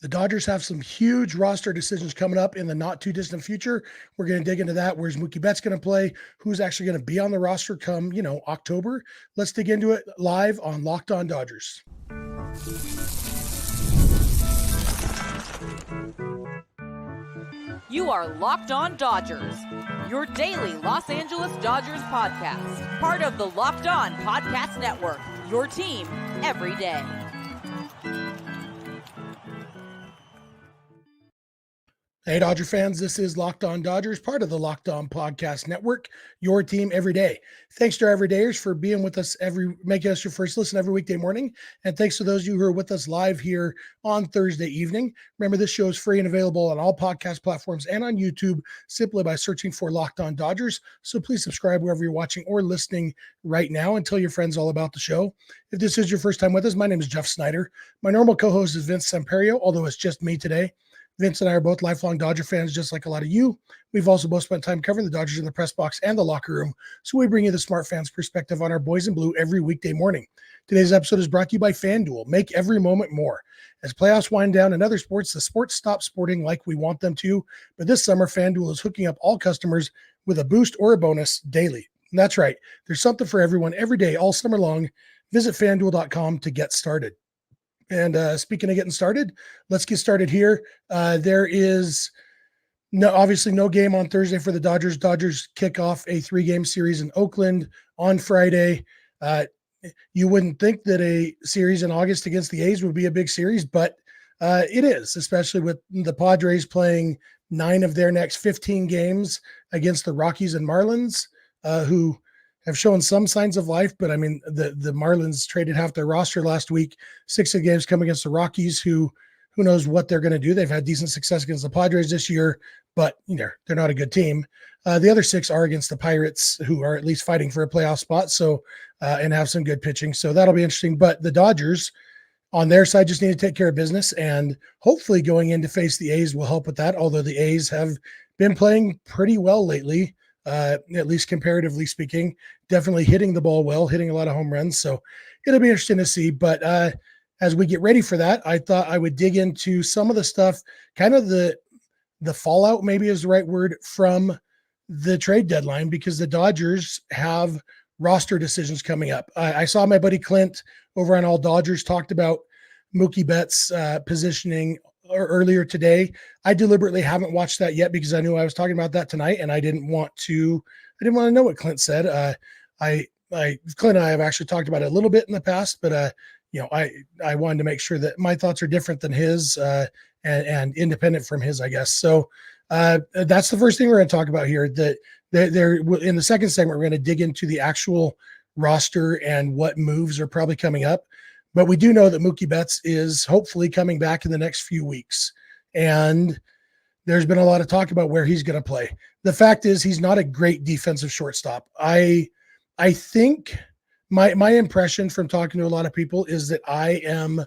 The Dodgers have some huge roster decisions coming up in the not too distant future. We're going to dig into that. Where's Mookie Betts going to play? Who's actually going to be on the roster come, October? Let's dig into it live on Locked On Dodgers. You are Locked On Dodgers, your daily Los Angeles Dodgers podcast. Part of the Locked On Podcast Network, your team every day. Hey, Dodger fans, this is Locked On Dodgers, part of the Locked On Podcast Network, your team every day. Thanks to our everydayers for being with us making us your first listen every weekday morning. And thanks to those of you who are with us live here on Thursday evening. Remember, this show is free and available on all podcast platforms and on YouTube simply by searching for Locked On Dodgers. So please subscribe wherever you're watching or listening right now and tell your friends all about the show. If this is your first time with us, my name is Jeff Snyder. My normal co-host is Vince Samperio, although it's just me today. Vince and I are both lifelong Dodger fans, just like a lot of you. We've also both spent time covering the Dodgers in the press box and the locker room, so we bring you the smart fans' perspective on our boys in blue every weekday morning. Today's episode is brought to you by FanDuel. Make every moment more. As playoffs wind down in other sports, the sports stop sporting like we want them to, but this summer, FanDuel is hooking up all customers with a boost or a bonus daily. And that's right. There's something for everyone every day, all summer long. Visit FanDuel.com to get started. And speaking of getting started, let's get started here. There is obviously no game on Thursday for the Dodgers. Dodgers kick off a 3-game series in Oakland on Friday. You wouldn't think that a series in August against the A's would be a big series, but it is, especially with the Padres playing 9 of their next 15 games against the Rockies and Marlins, who have shown some signs of life, but I mean, the Marlins traded half their roster last week. 6 of the games come against the Rockies, who knows what they're going to do. They've had decent success against the Padres this year, but they're not a good team. The other 6 are against the Pirates, who are at least fighting for a playoff spot. So, and have some good pitching. So that'll be interesting. But the Dodgers on their side just need to take care of business, and hopefully going in to face the A's will help with that. Although the A's have been playing pretty well lately. At least comparatively speaking, definitely hitting the ball well, hitting a lot of home runs. So it'll be interesting to see. But as we get ready for that, I thought I would dig into some of the stuff, kind of the fallout, maybe is the right word, from the trade deadline, because the Dodgers have roster decisions coming up. I saw my buddy Clint over on All Dodgers talked about Mookie Betts positioning earlier today. I deliberately haven't watched that yet because I knew I was talking about that tonight, and I didn't want to know what Clint said. Clint and I have actually talked about it a little bit in the past, but I wanted to make sure that my thoughts are different than his and independent from his, I guess. So that's the first thing we're going to talk about here. That they're in the second segment, we're going to dig into the actual roster and what moves are probably coming up. But we do know that Mookie Betts is hopefully coming back in the next few weeks. And there's been a lot of talk about where he's going to play. The fact is he's not a great defensive shortstop. I think my impression from talking to a lot of people is that I am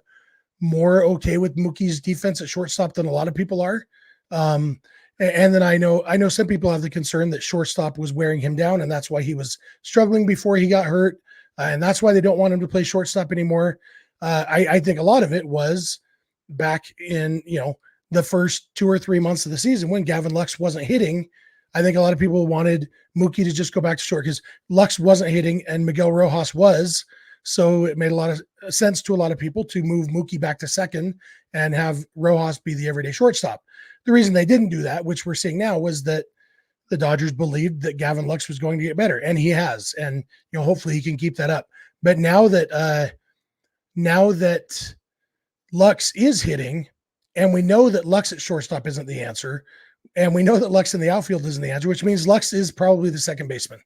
more okay with Mookie's defense at shortstop than a lot of people are. And then I know some people have the concern that shortstop was wearing him down, and that's why he was struggling before he got hurt. And that's why they don't want him to play shortstop anymore. I think a lot of it was back in, the first 2 or 3 months of the season when Gavin Lux wasn't hitting. I think a lot of people wanted Mookie to just go back to short because Lux wasn't hitting and Miguel Rojas was. So it made a lot of sense to a lot of people to move Mookie back to second and have Rojas be the everyday shortstop. The reason they didn't do that, which we're seeing now, was that the Dodgers believed that Gavin Lux was going to get better, and he has, and hopefully he can keep that up. But now that Lux is hitting, and we know that Lux at shortstop isn't the answer, and we know that Lux in the outfield isn't the answer, which means Lux is probably the second baseman.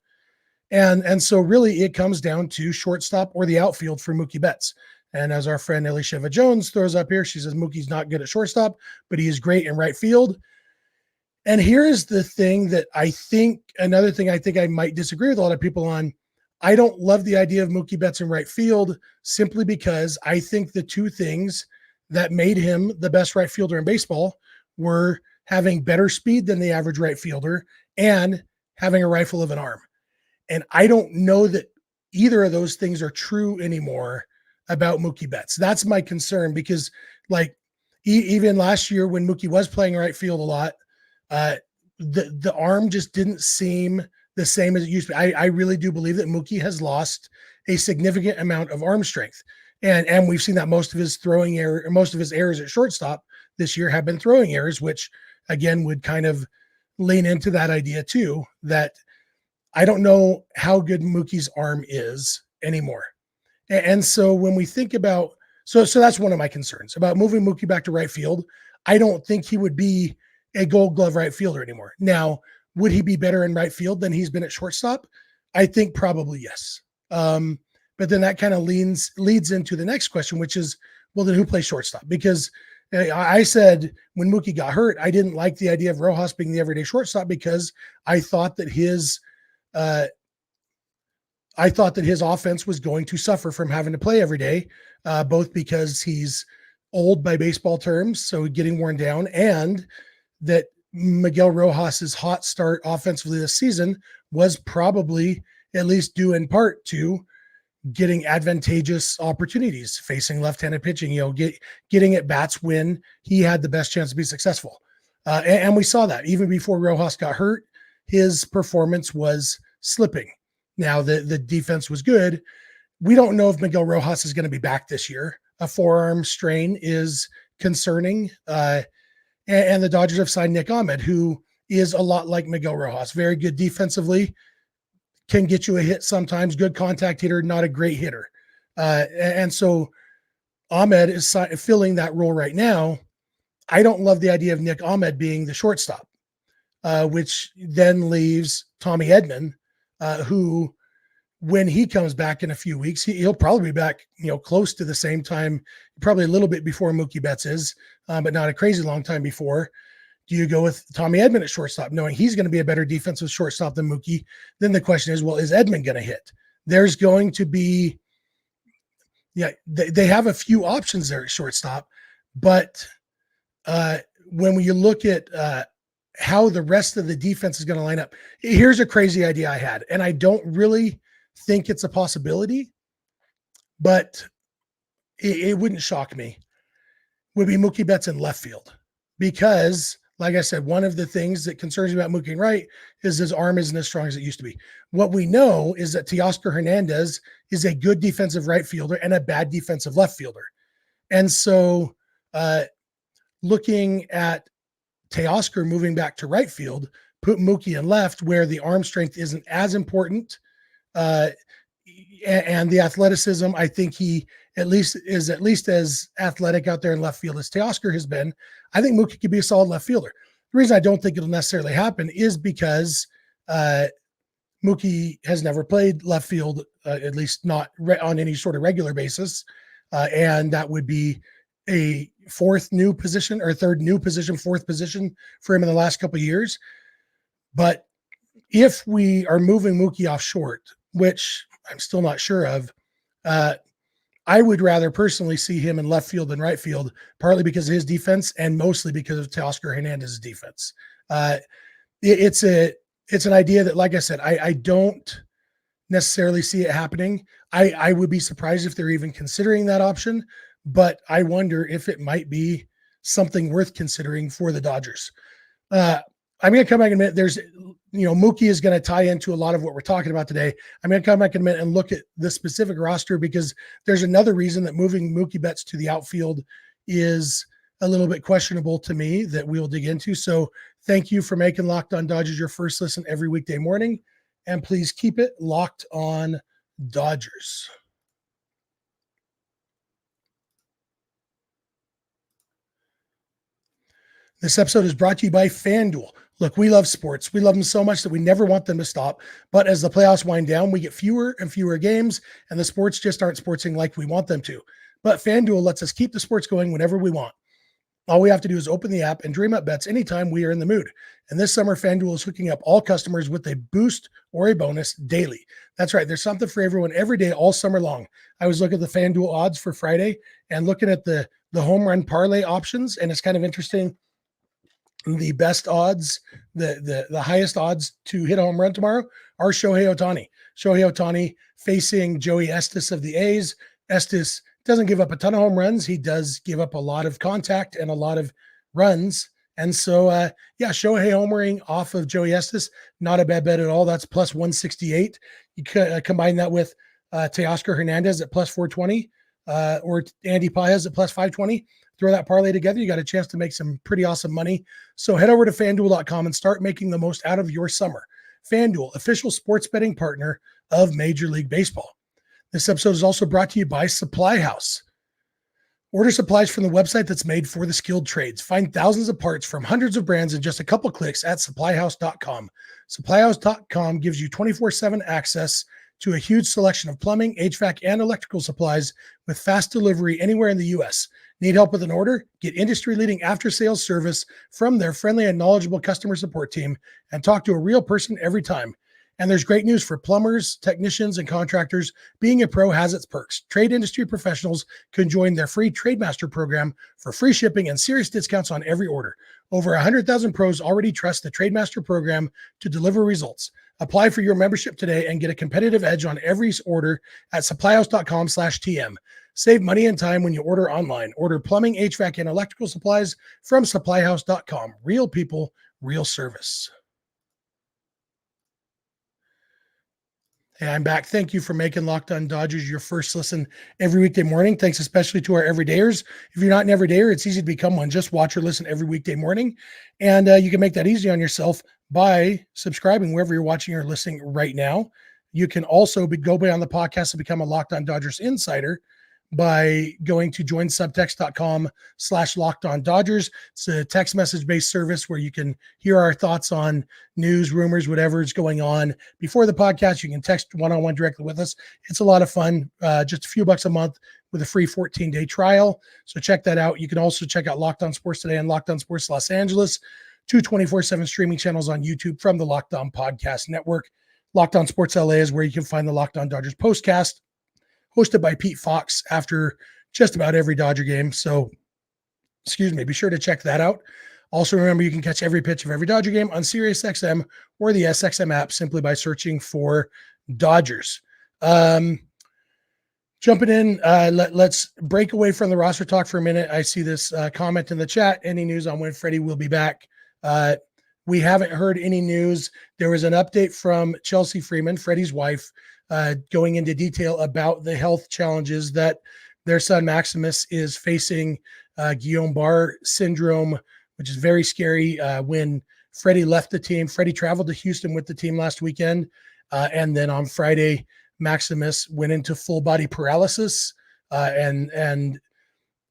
And so really it comes down to shortstop or the outfield for Mookie Betts. And as our friend Elisheva Jones throws up here, she says Mookie's not good at shortstop, but he is great in right field. And here's the thing that another thing I think I might disagree with a lot of people on. I don't love the idea of Mookie Betts in right field simply because I think the two things that made him the best right fielder in baseball were having better speed than the average right fielder and having a rifle of an arm. And I don't know that either of those things are true anymore about Mookie Betts. That's my concern because, even last year when Mookie was playing right field a lot, the arm just didn't seem the same as it used to be. I really do believe that Mookie has lost a significant amount of arm strength. And we've seen that most of his errors at shortstop this year have been throwing errors, which again would kind of lean into that idea too, that I don't know how good Mookie's arm is anymore. And so when we think about, so that's one of my concerns about moving Mookie back to right field. I don't think he would be a Gold Glove right fielder anymore. Now, would he be better in right field than he's been at shortstop? I think probably yes. But then that kind of leads into the next question, which is, well, then who plays shortstop? Because I said when Mookie got hurt, I didn't like the idea of Rojas being the everyday shortstop because I thought that his offense was going to suffer from having to play every day, both because he's old by baseball terms, so getting worn down, and that Miguel Rojas's hot start offensively this season was probably at least due in part to getting advantageous opportunities, facing left-handed pitching, getting at bats when he had the best chance to be successful. And we saw that even before Rojas got hurt, his performance was slipping. Now the defense was good. We don't know if Miguel Rojas is going to be back this year. A forearm strain is concerning. And the Dodgers have signed Nick Amed, who is a lot like Miguel Rojas, very good defensively, can get you a hit sometimes, good contact hitter, not a great hitter. And so Amed is filling that role right now. I don't love the idea of Nick Amed being the shortstop, which then leaves Tommy Edman, who, when he comes back in a few weeks, he'll probably be back, close to the same time, probably a little bit before Mookie Betts is, but not a crazy long time before. Do you go with Tommy Edman at shortstop, knowing he's going to be a better defensive shortstop than Mookie? Then the question is, well, is Edman going to hit? There's going to be, they have a few options there at shortstop, but when you look at how the rest of the defense is going to line up, here's a crazy idea I had, and I don't really think it's a possibility, but it wouldn't shock me, would be Mookie Betts in left field. Because, like I said, one of the things that concerns me about Mookie in right is his arm isn't as strong as it used to be. What we know is that Teoscar Hernandez is a good defensive right fielder and a bad defensive left fielder. And so looking at Teoscar moving back to right field, put Mookie in left where the arm strength isn't as important, and the athleticism, I think he at least as athletic out there in left field as Teoscar has been. I think Mookie could be a solid left fielder. The reason I don't think it'll necessarily happen is because Mookie has never played left field, at least not on any sort of regular basis, and that would be a fourth new position for him in the last couple of years. But if we are moving Mookie off short, which I'm still not sure of, I would rather personally see him in left field than right field, partly because of his defense and mostly because of Teoscar Hernandez's defense. It's an idea that, like I said, I don't necessarily see it happening. I would be surprised if they're even considering that option, but I wonder if it might be something worth considering for the Dodgers. I'm going to come back in a minute. Mookie is going to tie into a lot of what we're talking about today. I'm going to come back in a minute and look at the specific roster, because there's another reason that moving Mookie Betts to the outfield is a little bit questionable to me that we'll dig into. So thank you for making Locked On Dodgers your first listen every weekday morning, and please keep it Locked On Dodgers. This episode is brought to you by FanDuel. Look, we love sports. We love them so much that we never want them to stop. But as the playoffs wind down, we get fewer and fewer games, and the sports just aren't sportsing like we want them to. But FanDuel lets us keep the sports going whenever we want. All we have to do is open the app and dream up bets anytime we are in the mood. And this summer, FanDuel is hooking up all customers with a boost or a bonus daily. That's right. There's something for everyone every day, all summer long. I was looking at the FanDuel odds for Friday and looking at the home run parlay options, and it's kind of interesting. The best odds, the highest odds to hit a home run tomorrow are Shohei Ohtani. Shohei Ohtani facing Joey Estes of the A's. Estes doesn't give up a ton of home runs. He does give up a lot of contact and a lot of runs. And so, Shohei homering off of Joey Estes, not a bad bet at all. That's plus 168. You combine that with Teoscar Hernandez at plus 420 or Andy Paez at plus 520. Throw that parlay together, you got a chance to make some pretty awesome money. So head over to FanDuel.com and start making the most out of your summer. FanDuel, official sports betting partner of Major League Baseball. This episode is also brought to you by SupplyHouse. Order supplies from the website that's made for the skilled trades. Find thousands of parts from hundreds of brands in just a couple clicks at SupplyHouse.com. SupplyHouse.com gives you 24/7 access to a huge selection of plumbing, HVAC, and electrical supplies with fast delivery anywhere in the U.S. Need help with an order? Get industry-leading after-sales service from their friendly and knowledgeable customer support team and talk to a real person every time. And there's great news for plumbers, technicians, and contractors. Being a pro has its perks. Trade industry professionals can join their free TradeMaster program for free shipping and serious discounts on every order. Over 100,000 pros already trust the TradeMaster program to deliver results. Apply for your membership today and get a competitive edge on every order at supplyhouse.com/TM. Save money and time when you order online. Order plumbing, HVAC, and electrical supplies from supplyhouse.com. Real people, real service. Hey, I'm back. Thank you for making Locked On Dodgers your first listen every weekday morning. Thanks especially to our everydayers. If you're not an everydayer, it's easy to become one. Just watch or listen every weekday morning. And you can make that easy on yourself by subscribing wherever you're watching or listening right now. You can also go on the podcast and become a Locked On Dodgers insider by going to joinsubtext.com/LockedOnDodgers. It's a text message based service where you can hear our thoughts on news, rumors, whatever is going on before the podcast. You can text one-on-one directly with us. It's a lot of fun, just a few bucks a month with a free 14-day trial. So check that out. You can also check out Locked On Sports Today and Locked On Sports Los Angeles, 2 24/7 streaming channels on YouTube from the Locked On Podcast Network. Locked On Sports LA is where you can find the Locked On Dodgers postcast, hosted by Pete Fox after just about every Dodger game. So, be sure to check that out. Also, remember, you can catch every pitch of every Dodger game on SiriusXM or the SXM app simply by searching for Dodgers. Jumping in, let's break away from the roster talk for a minute. I see this comment in the chat. Any news on when Freddie will be back? We haven't heard any news. There was an update from Chelsea Freeman, Freddie's wife, going into detail about the health challenges that their son Maximus is facing, Guillain-Barré syndrome, which is very scary. When Freddie left the team, Freddie traveled to Houston with the team last weekend. And then on Friday, Maximus went into full body paralysis, and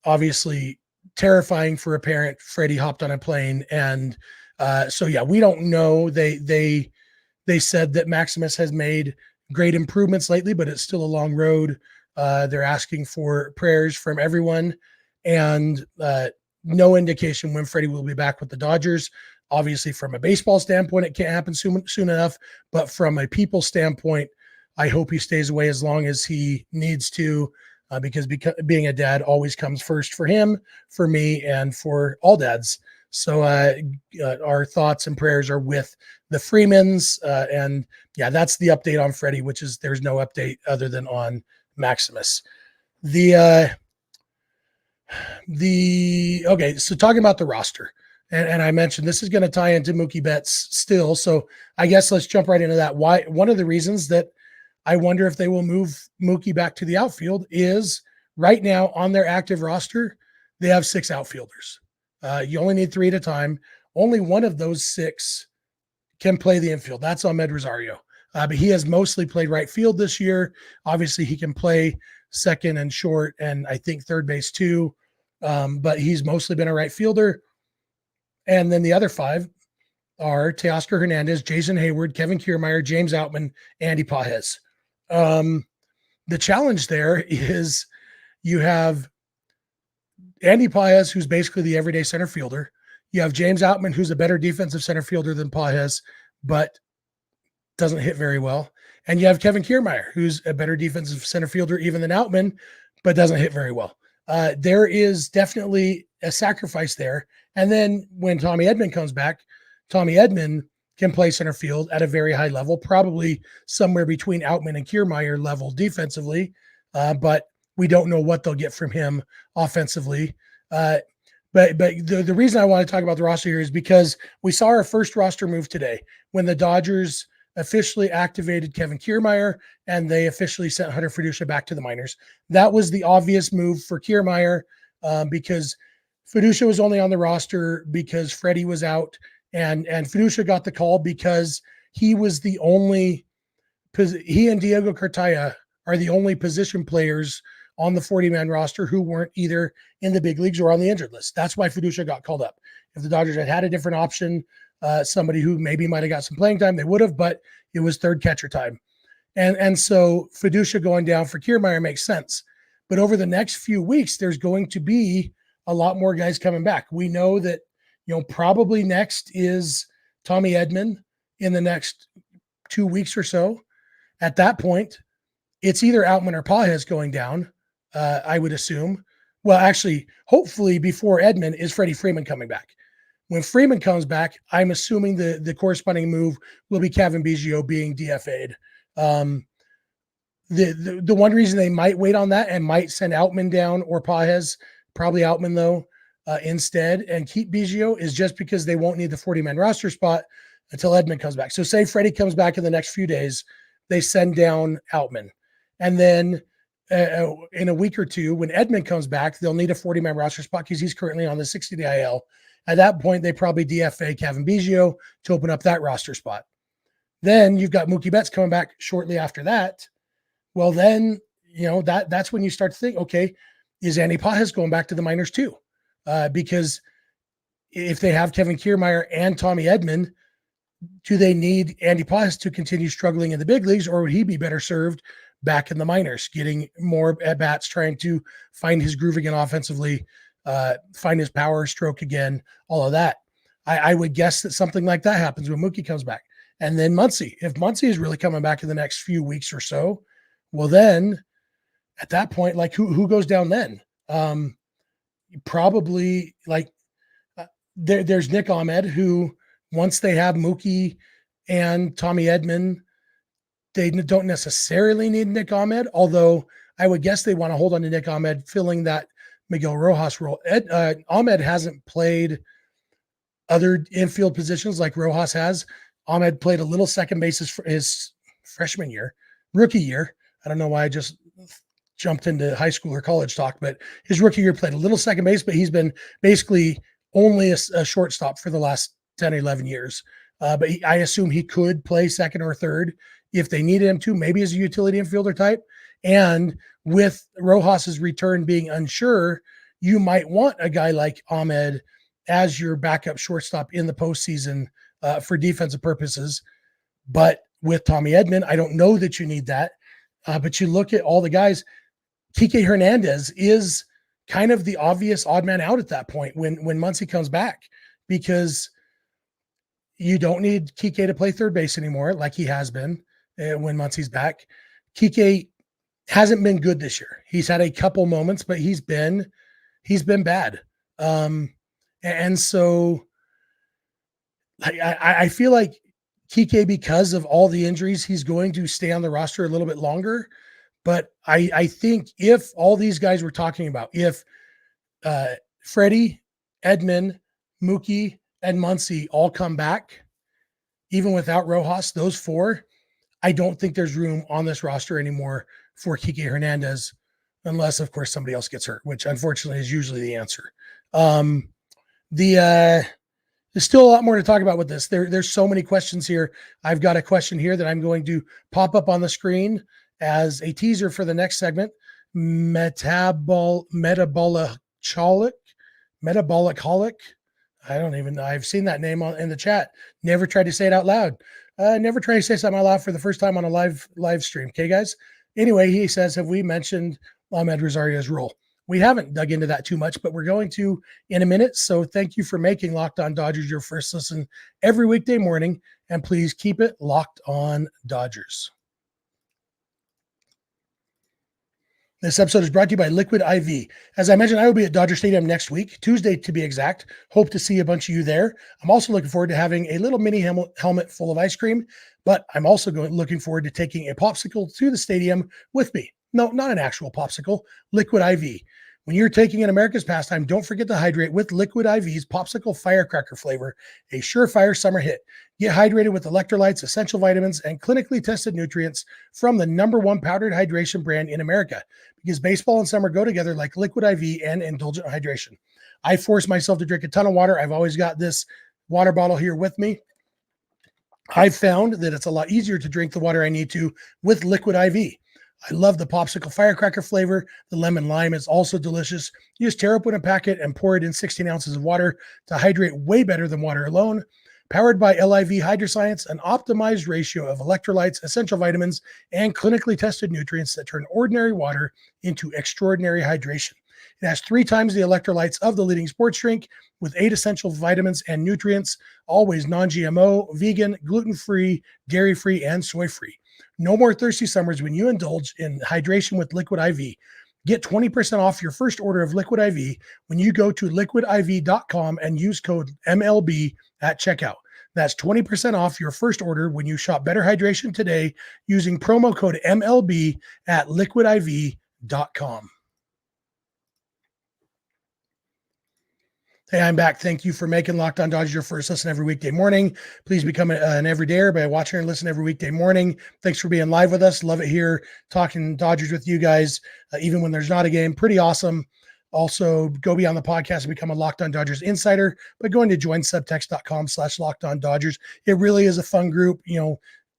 obviously terrifying for a parent. Freddie hopped on a plane. And we don't know. They said that Maximus has made great improvements lately, but it's still a long road. They're asking for prayers from everyone, and no indication when Freddie will be back with the Dodgers. Obviously, from a baseball standpoint, it can't happen soon enough, but from a people standpoint, I hope he stays away as long as he needs to, because being a dad always comes first for him, for me, and for all dads. So our thoughts and prayers are with the Freemans. That's the update on Freddie, which is there's no update other than on Maximus. So talking about the roster, and I mentioned this is going to tie into Mookie Betts still. So I guess let's jump right into that. One of the reasons that I wonder if they will move Mookie back to the outfield is right now on their active roster, they have 6 outfielders. You only need 3 at a time. Only one of those 6 can play the infield. That's Amed Rosario. But he has mostly played right field this year. Obviously, he can play second and short, and I think third base too. But he's mostly been a right fielder. And then the other 5 are Teoscar Hernandez, Jason Heyward, Kevin Kiermaier, James Outman, Andy Paez. The challenge there is you have Andy Paez, who's basically the everyday center fielder. You have James Outman, who's a better defensive center fielder than Paez, but doesn't hit very well. And you have Kevin Kiermaier, who's a better defensive center fielder even than Outman, but doesn't hit very well. There is definitely a sacrifice there. And then when Tommy Edman comes back, Tommy Edman can play center field at a very high level, probably somewhere between Outman and Kiermaier level defensively. But We don't know what they'll get from him offensively. But the reason I want to talk about the roster here is because we saw our first roster move today when the Dodgers officially activated Kevin Kiermaier and they officially sent Hunter Fiducia back to the minors. That was the obvious move for Kiermaier because Fiducia was only on the roster because Freddie was out, and Fiducia got the call because he was the only. He and Diego Cartaya are the only position players on the 40-man roster who weren't either in the big leagues or on the injured list. That's why Fiducia got called up. If the Dodgers had a different option, somebody who maybe might have got some playing time, they would have, but it was third catcher time. And so Fiducia going down for Kiermaier makes sense. But over the next few weeks, there's going to be a lot more guys coming back. We know that, probably next is Tommy Edman in the next 2 weeks or so. At that point, it's either Outman or Pages going down, I would assume. Well, actually, hopefully before Edman is Freddie Freeman coming back. When Freeman comes back, I'm assuming the corresponding move will be Kevin Biggio being DFA'd. The one reason they might wait on that and might send Outman down or Pages, probably Outman though, instead, and keep Biggio is just because they won't need the 40-man roster spot until Edman comes back. So say Freddie comes back in the next few days, they send down Outman. And then in a week or two, when Edman comes back, they'll need a 40-man roster spot because he's currently on the 60-day IL. At that point, they probably DFA Kevin Biggio to open up that roster spot. Then you've got Mookie Betts coming back shortly after that. Well, then, that's when you start to think, okay, is Andy Pages going back to the minors too? Because if they have Kevin Kiermaier and Tommy Edman, do they need Andy Pages to continue struggling in the big leagues, or would he be better served back in the minors, getting more at-bats, trying to find his groove again offensively, find his power stroke again, all of that? I would guess that something like that happens when Mookie comes back. And then Muncy. If Muncy is really coming back in the next few weeks or so, well then, at that point, like who goes down then? Probably there's Nick Amed, who once they have Mookie and Tommy Edman, they don't necessarily need Nick Amed, although I would guess they want to hold on to Nick Amed filling that Miguel Rojas role. Amed hasn't played other infield positions like Rojas has. Amed played a little second base his freshman year, rookie year. I don't know why I just jumped into high school or college talk, but his rookie year played a little second base, but he's been basically only a shortstop for the last 10 or 11 years. But I assume he could play second or third if they needed him to, maybe as a utility infielder type. And with Rojas's return being unsure, you might want a guy like Amed as your backup shortstop in the postseason for defensive purposes. But with Tommy Edman, I don't know that you need that. But you look at all the guys, Kike Hernandez is kind of the obvious odd man out at that point when Muncy comes back, because you don't need Kike to play third base anymore like he has been when Muncy's back. Kike hasn't been good this year. He's had a couple moments, but he's been bad. And so I feel like Kike, because of all the injuries, he's going to stay on the roster a little bit longer. But I think if all these guys we're talking about, if Freddie, Edman, Mookie, and Muncy all come back, even without Rojas, those four, I don't think there's room on this roster anymore for Kike Hernandez, unless, of course, somebody else gets hurt, which unfortunately is usually the answer. There's still a lot more to talk about with this. There's so many questions here. I've got a question here that I'm going to pop up on the screen as a teaser for the next segment. Metabolic holic. I don't even know. I've seen that name in the chat. Never tried to say it out loud. Never try to say something out loud for the first time on a live stream. Okay, guys? Anyway, he says, have we mentioned Amed Rosario's role? We haven't dug into that too much, but we're going to in a minute. So thank you for making Locked On Dodgers your first listen every weekday morning, and please keep it Locked On Dodgers. This episode is brought to you by Liquid IV. As I mentioned, I will be at Dodger Stadium next week, Tuesday to be exact. Hope to see a bunch of you there. I'm also looking forward to having a little mini helmet full of ice cream, but I'm also looking forward to taking a popsicle to the stadium with me. No, not an actual popsicle, Liquid IV. When you're taking in America's pastime, don't forget to hydrate with Liquid IV's Popsicle Firecracker flavor, a surefire summer hit. Get hydrated with electrolytes, essential vitamins, and clinically tested nutrients from the #1 powdered hydration brand in America, because baseball and summer go together like Liquid IV and indulgent hydration. I force myself to drink a ton of water. I've always got this water bottle here with me. I've found that it's a lot easier to drink the water I need to with Liquid IV. I love the Popsicle Firecracker flavor. The lemon lime is also delicious. You just tear open a packet and pour it in 16 ounces of water to hydrate way better than water alone. Powered by LIV Hydroscience, an optimized ratio of electrolytes, essential vitamins, and clinically tested nutrients that turn ordinary water into extraordinary hydration. It has 3 times the electrolytes of the leading sports drink, with 8 essential vitamins and nutrients, always non-GMO, vegan, gluten-free, dairy-free, and soy-free. No more thirsty summers when you indulge in hydration with Liquid IV. Get 20% off your first order of Liquid IV when you go to liquidiv.com and use code MLB at checkout. That's 20% off your first order when you shop Better Hydration today using promo code MLB at liquidiv.com. Hey, I'm back. Thank you for making Locked On Dodgers your first listen every weekday morning. Please become an everydayer by watching and listening every weekday morning. Thanks for being live with us. Love it here, talking Dodgers with you guys, even when there's not a game. Pretty awesome. Also, go beyond the podcast and become a Locked On Dodgers insider by going to joinsubtext.com/Locked On Dodgers. It really is a fun group.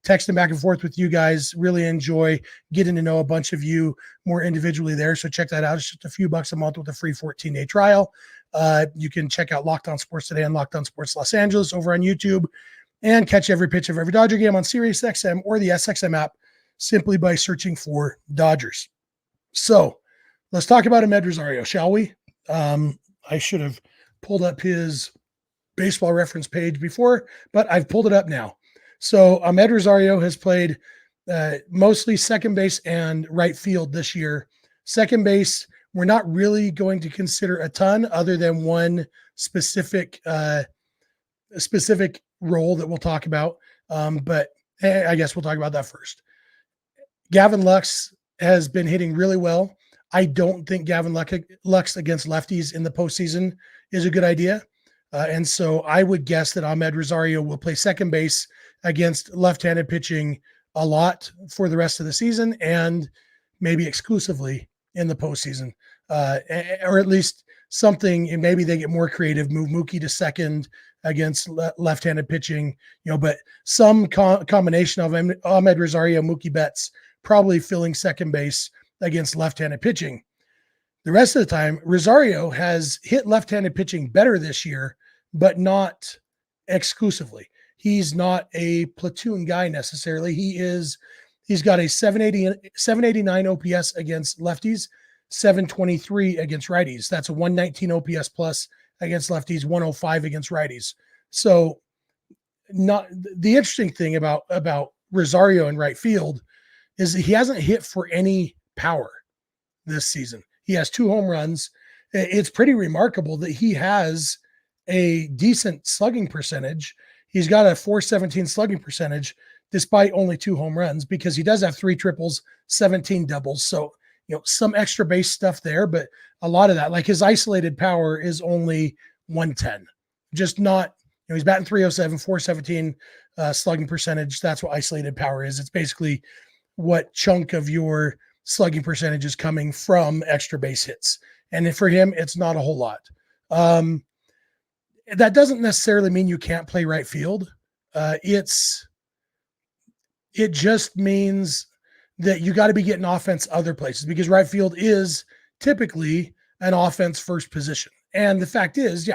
Texting back and forth with you guys. Really enjoy getting to know a bunch of you more individually there. So check that out. It's just a few bucks a month with a free 14-day trial. You can check out Locked On Sports Today and Locked On Sports Los Angeles over on YouTube, and catch every pitch of every Dodger game on SiriusXM or the SXM app simply by searching for Dodgers. So let's talk about Amed Rosario, shall we? I should have pulled up his baseball reference page before, but I've pulled it up now. So Amed Rosario has played mostly second base and right field this year. Second base, we're not really going to consider a ton other than one specific role that we'll talk about. But I guess we'll talk about that first. Gavin Lux has been hitting really well. I don't think Gavin Lux against lefties in the postseason is a good idea. And so I would guess that Amed Rosario will play second base against left-handed pitching a lot for the rest of the season, and maybe exclusively in the postseason, or at least something. And maybe they get more creative, move Mookie to second against left-handed pitching, but some combination of Amed Rosario, Mookie Betts, probably filling second base against left-handed pitching. The rest of the time, Rosario has hit left-handed pitching better this year, but not exclusively. He's not a platoon guy necessarily. He's got a 789 OPS against lefties, 723 against righties. That's a 119 OPS plus against lefties, 105 against righties. So not the interesting thing about Rosario in right field is that he hasn't hit for any power this season. He has 2 home runs. It's pretty remarkable that he has a decent slugging percentage. He's got a .417 slugging percentage despite only 2 home runs, because he does have 3 triples, 17 doubles. So, some extra base stuff there, but a lot of that, like his isolated power is only 110. Just not, he's batting .307, .417 slugging percentage. That's what isolated power is. It's basically what chunk of your slugging percentage is coming from extra base hits. And for him, it's not a whole lot. That doesn't necessarily mean you can't play right field. It just means that you got to be getting offense other places, because right field is typically an offense first position. And the fact is, a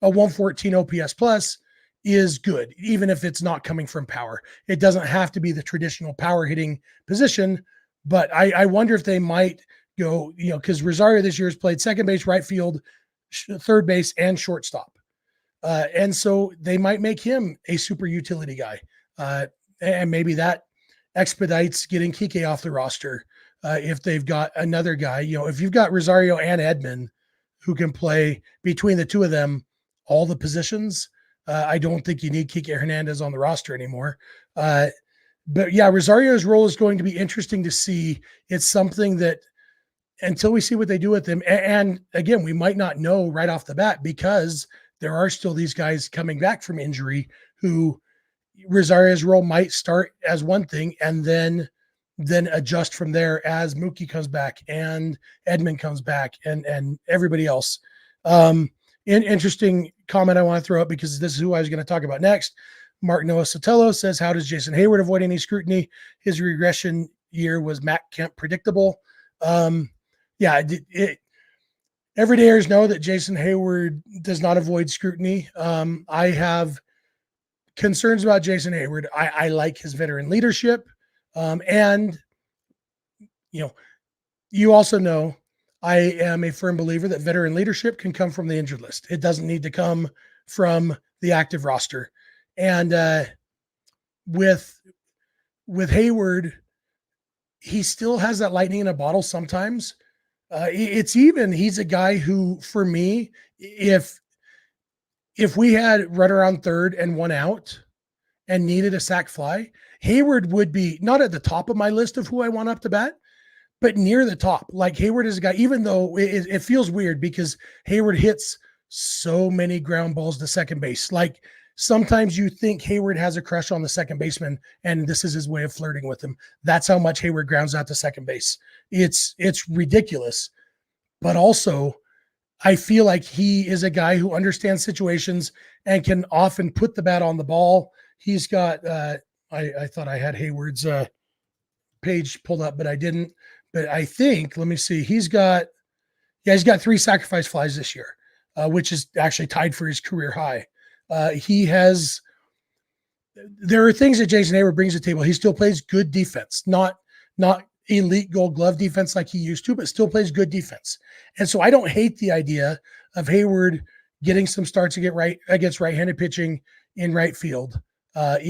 114 OPS plus is good, even if it's not coming from power. It doesn't have to be the traditional power hitting position, but I wonder if they might go, because Rosario this year has played second base, right field, third base, and shortstop. And so they might make him a super utility guy. And maybe that expedites getting Kike off the roster. If they've got another guy, if you've got Rosario and Edman who can play between the two of them, all the positions, I don't think you need Kike Hernandez on the roster anymore. But yeah, Rosario's role is going to be interesting to see. It's something that until we see what they do with him, and again, we might not know right off the bat because there are still these guys coming back from injury who Rosario's role might start as one thing and then adjust from there as Mookie comes back and Edman comes back and everybody else. Interesting comment I want to throw up because this is who I was going to talk about next. Mark Noah Sotelo says, how does Jason Heyward avoid any scrutiny? His regression year was Matt Kemp predictable. Everydayers know that Jason Heyward does not avoid scrutiny. I have concerns about Jason Heyward. I like his veteran leadership. And, you also know I am a firm believer that veteran leadership can come from the injured list. It doesn't need to come from the active roster. And with Heyward, he still has that lightning in a bottle sometimes. He's a guy who, for me, if we had run around third and one out and needed a sac fly, Heyward would be not at the top of my list of who I want up to bat, but near the top. Like Heyward is a guy, even though it feels weird because Heyward hits so many ground balls to second base. Like sometimes you think Heyward has a crush on the second baseman and this is his way of flirting with him. That's how much Heyward grounds out to second base. It's ridiculous. But also, I feel like he is a guy who understands situations and can often put the bat on the ball. He's got, I thought I had Heyward's page pulled up, but I didn't. But I think, let me see, he's got 3 sacrifice flies this year, which is actually tied for his career high. There are things that Jason Heyward brings to the table. He still plays good defense, not elite Gold Glove defense like he used to, but still plays good defense. And so I don't hate the idea of Heyward getting some starts against right-handed pitching in right field. I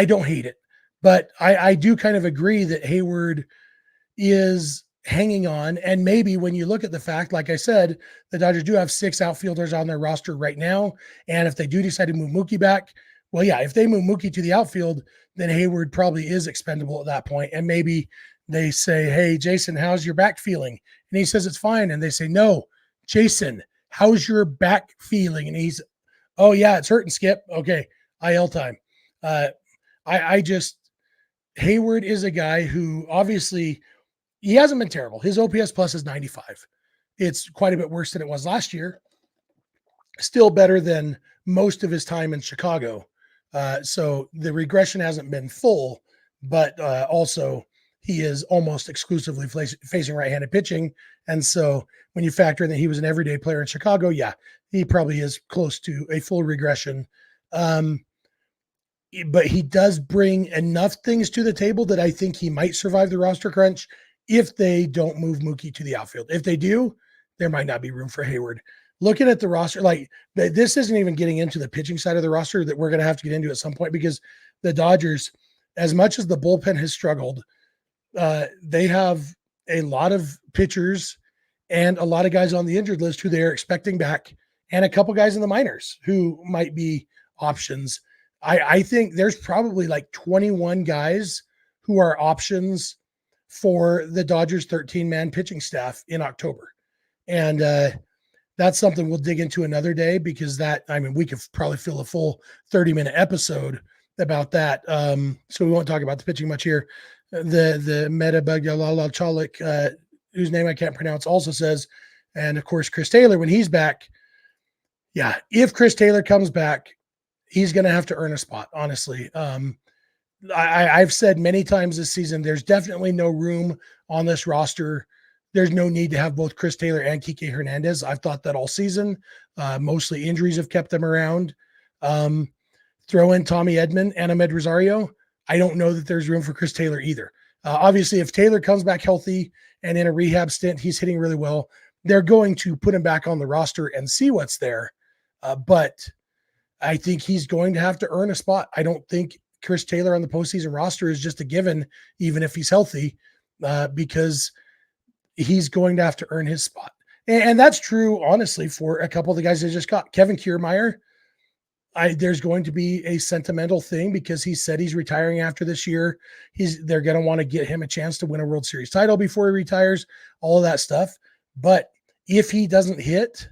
don't hate it, but I do kind of agree that Heyward is hanging on. And maybe when you look at the fact, like I said, the Dodgers do have 6 outfielders on their roster right now. And if they do decide to move Mookie back, well, yeah, if they move Mookie to the outfield, then Heyward probably is expendable at that point. And maybe they say, hey, Jason, how's your back feeling? And he says, it's fine. And they say, no, Jason, how's your back feeling? And he's, oh yeah, it's hurting, Skip. Okay. IL time. Heyward is a guy who obviously he hasn't been terrible. His OPS plus is 95. It's quite a bit worse than it was last year. Still better than most of his time in Chicago. So the regression hasn't been full, but also he is almost exclusively facing right-handed pitching. And so when you factor in that he was an everyday player in Chicago, yeah, he probably is close to a full regression. But he does bring enough things to the table that I think he might survive the roster crunch if they don't move Mookie to the outfield. If they do, there might not be room for Heyward. Looking at the roster, like this isn't even getting into the pitching side of the roster that we're going to have to get into at some point, because the Dodgers, as much as the bullpen has struggled, they have a lot of pitchers and a lot of guys on the injured list who they're expecting back, and a couple guys in the minors who might be options. I think there's probably like 21 guys who are options for the Dodgers 13-man pitching staff in October. And that's something we'll dig into another day, because we could probably fill a full 30-minute episode about that. So we won't talk about the pitching much here. The Metabuglalachalik, whose name I can't pronounce, also says, and of course, Chris Taylor, when he's back, yeah, if Chris Taylor comes back, he's going to have to earn a spot, honestly. I've said many times this season, there's definitely no room on this roster. There's no need to have both Chris Taylor and Kike Hernandez. I've thought that all season. Mostly injuries have kept them around. Throw in Tommy Edman and Amed Rosario. I don't know that there's room for Chris Taylor either. Obviously, if Taylor comes back healthy and in a rehab stint, he's hitting really well, they're going to put him back on the roster and see what's there. But I think he's going to have to earn a spot. I don't think Chris Taylor on the postseason roster is just a given, even if he's healthy, because he's going to have to earn his spot. And that's true, honestly, for a couple of the guys they just got. Kevin Kiermaier, there's going to be a sentimental thing because he said he's retiring after this year. They're going to want to get him a chance to win a World Series title before he retires, all of that stuff. But if he doesn't hit,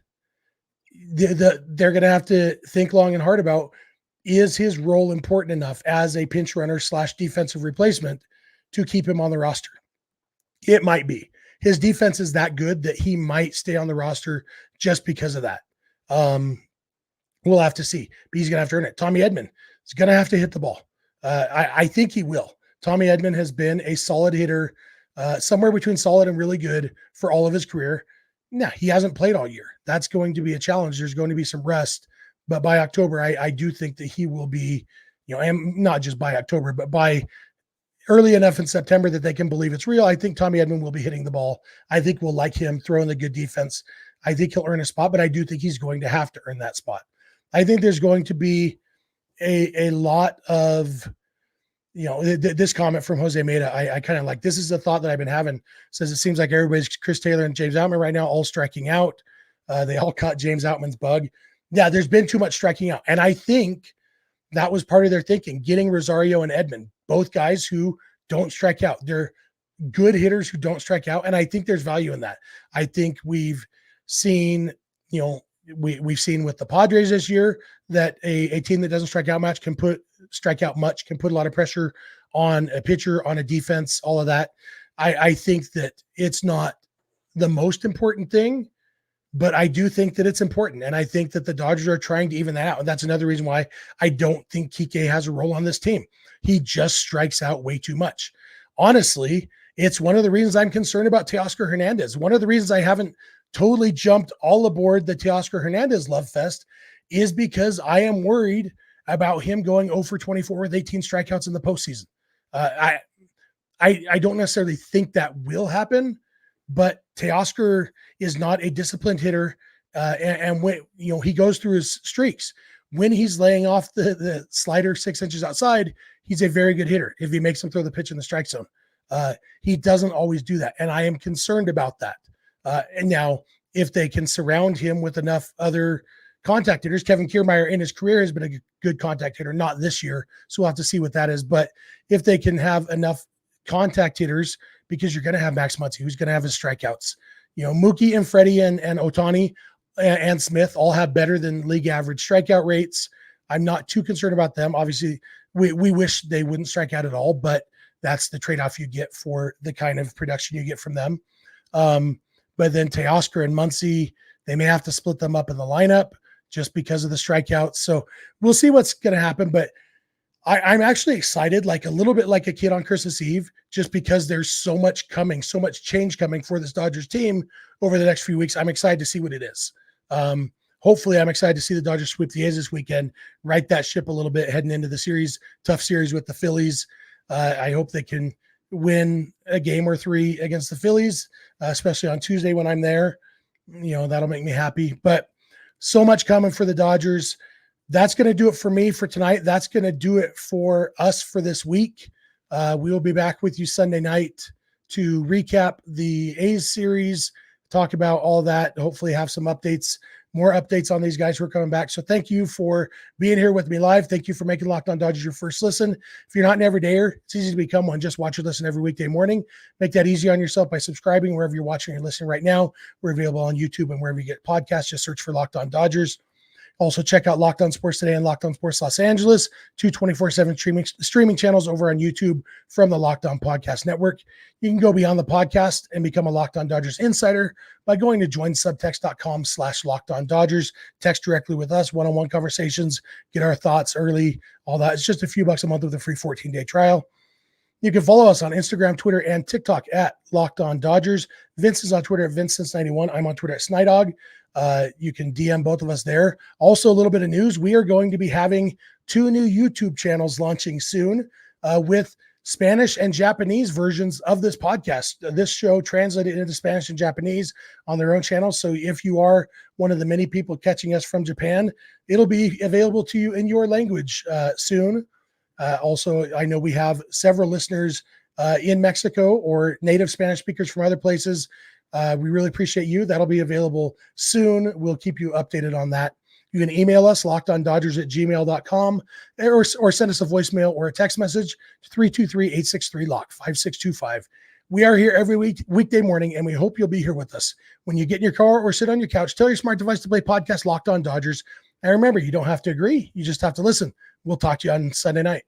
they're going to have to think long and hard about, is his role important enough as a pinch runner / defensive replacement to keep him on the roster? It might be. His defense is that good that he might stay on the roster just because of that. We'll have to see, but he's going to have to earn it. Tommy Edman is going to have to hit the ball. I think he will. Tommy Edman has been a solid hitter, somewhere between solid and really good for all of his career. Now, he hasn't played all year. That's going to be a challenge. There's going to be some rest, but by October, I do think that he will be, and not just by October, but by early enough in September that they can believe it's real. I think Tommy Edman will be hitting the ball. I think we'll like him throwing the good defense. I think he'll earn a spot, but I do think he's going to have to earn that spot. I think there's going to be a lot of, this comment from Jose Meda. I kind of like, this is a thought that I've been having. Says it seems like everybody's Chris Taylor and James Outman right now, all striking out. They all caught James Outman's bug. Yeah, there's been too much striking out. And I think that was part of their thinking, getting Rosario and Edman, both guys who don't strike out. They're good hitters who don't strike out. And I think there's value in that. I think we've seen, we've seen with the Padres this year that a team that doesn't strike out much can put a lot of pressure on a pitcher, on a defense, all of that. I think that it's not the most important thing, but I do think that it's important. And I think that the Dodgers are trying to even that out. And that's another reason why I don't think Kike has a role on this team. He just strikes out way too much. Honestly, it's one of the reasons I'm concerned about Teoscar Hernandez. One of the reasons I haven't totally jumped all aboard the Teoscar Hernandez love fest is because I am worried about him going 0 for 24 with 18 strikeouts in the postseason. I don't necessarily think that will happen, but Teoscar is not a disciplined hitter. And when, he goes through his streaks, when he's laying off the slider 6 inches outside, he's a very good hitter. If he makes him throw the pitch in the strike zone, he doesn't always do that. And I am concerned about that. And now if they can surround him with enough other contact hitters, Kevin Kiermaier in his career has been a good contact hitter, not this year. So we'll have to see what that is. But if they can have enough contact hitters, because you're going to have Max Muncy, who's going to have his strikeouts, Mookie and Freddie and Ohtani and Smith all have better than league average strikeout rates. I'm not too concerned about them. Obviously we wish they wouldn't strike out at all, but that's the trade-off you get for the kind of production you get from them. But then Teoscar and Muncy, they may have to split them up in the lineup just because of the strikeouts. So we'll see what's going to happen. But I'm actually excited, like a little bit like a kid on Christmas Eve, just because there's so much coming, so much change coming for this Dodgers team over the next few weeks. I'm excited to see what it is. Hopefully I'm excited to see the Dodgers sweep the A's this weekend, right that ship a little bit heading into the series, tough series with the Phillies. I hope they can win a game or 3 against the Phillies, especially on Tuesday when I'm there. That'll make me happy. But so much coming for the Dodgers. That's going to do it for me for tonight. That's going to do it for us for this week. We will be back with you Sunday night to recap the A's series, talk about all that, hopefully have some updates, more updates on these guys who are coming back. So thank you for being here with me live. Thank you for making Locked On Dodgers your first listen. If you're not an everydayer, it's easy to become one. Just watch or listen every weekday morning. Make that easy on yourself by subscribing wherever you're watching or listening right now. We're available on YouTube and wherever you get podcasts. Just search for Locked On Dodgers. Also, check out Locked On Sports Today and Locked On Sports Los Angeles, 2 24/7 streaming channels over on YouTube from the Locked On Podcast Network. You can go beyond the podcast and become a Locked On Dodgers insider by going to joinsubtext.com/Locked On Dodgers. Text directly with us, one-on-one conversations, get our thoughts early, all that. It's just a few bucks a month with a free 14-day trial. You can follow us on Instagram, Twitter, and TikTok at Locked On Dodgers. Vince is on Twitter at Vincent91. I'm on Twitter at Snydog. You can DM both of us there. Also, a little bit of news. We are going to be having 2 new YouTube channels launching soon with Spanish and Japanese versions of this podcast. This show translated into Spanish and Japanese on their own channels. So if you are one of the many people catching us from Japan, it'll be available to you in your language soon. Also, I know we have several listeners in Mexico or native Spanish speakers from other places. We really appreciate you. That'll be available soon. We'll keep you updated on that You can email us, lockedondodgers@gmail.com, or send us a voicemail or a text message to 323-863-LOCK, 5625. We are here every weekday morning, and we hope you'll be here with us. When you get in your car or sit on your couch, tell your smart device to play podcast Locked On Dodgers. And remember, you don't have to agree. You just have to listen. We'll talk to you on Sunday night.